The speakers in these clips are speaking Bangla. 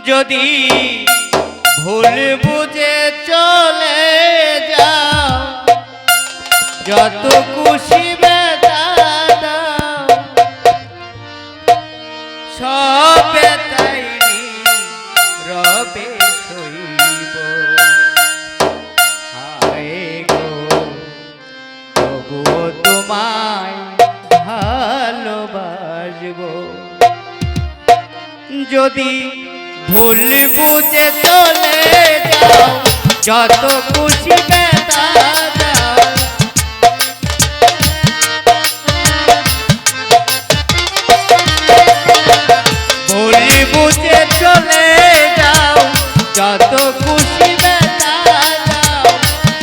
যদি ভুল বুঝে চলে যাও, যত খুশি বেদা দাও, সব বেতাই রবে সইব। হায় গো তবুও তোমায় ভালোবাসবো। যদি ভুল বুঝে চলে যাও, যত খুশি বেদা দাও, ভুল বুঝে চলে যাও, যত খুশি বেদা দাও,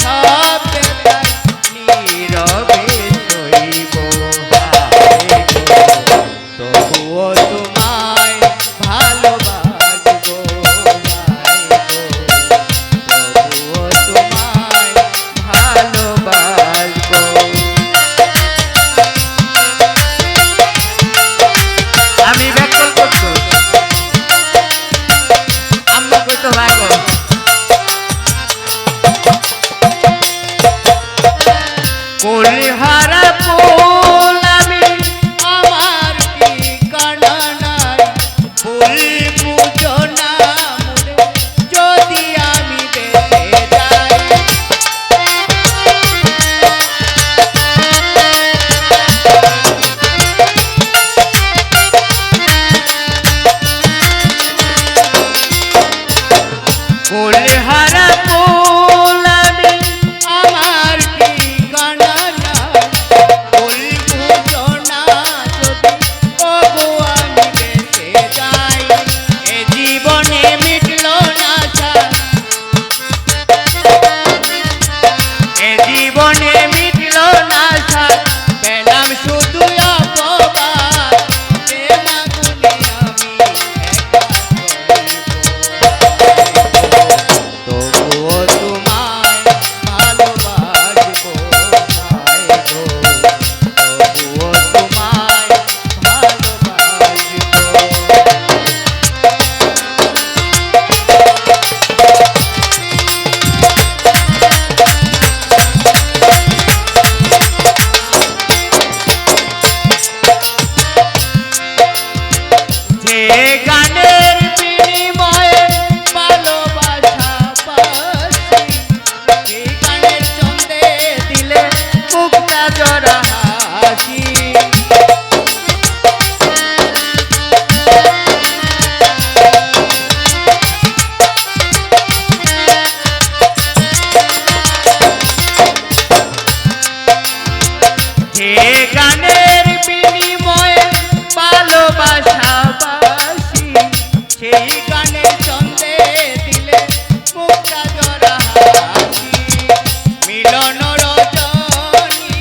সব বেদায় নীরবে সইব। তবুও তোমায় ভালোবাসবো, তবুও তোমায় ভালোবাসবো। আমি ব্যাকল করতো আম্মা কইতো লাগো কুলহারা ফুল আমি আমার ঠিকানা নাই, ফুল বুঝো না মনে যদি আমি বেঁচে যাই। কুলহারা ফুল আমি আমার ঠিকানা নাই, ফুল বুঝো না যদি তবু আমি বেঁচে যাই। এ জীবনে মিটলো না স্বাদ, এ জীবনে মিটলো না স্বাদ, পেলাম শুধু অপবাদ। প্রেম আগুনে আমি একা জ্বলিব। তবুও তোমায় ভালোবাসবো, হায় গো তবুও তোমায় ভালোবাসবো। যে গানের বিনিময়ে ভালোবাসা পাচ্ছি, সেই গানের ছন্দে দিলে মুক্তা জরা হাসি। যে গানের বিনিময়ে ভালোবাসা বাসি, সেই গানের ছন্দে দিলে মুক্তা জরা হাসি। মিলন রজনী,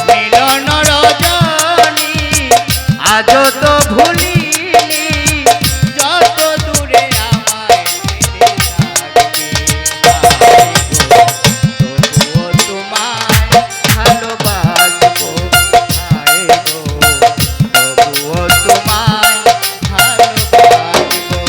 মিলন রজনী আজও তো ভুলিনি, যত দূরে আমায় ছেড়ে থাকবে। তবুও তোমায় ভালোবাসবো, হায় গো তবুও তোমায় ভালোবাসবো।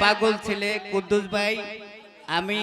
পাগল ছেলে কুদ্দুস ভাই, আমি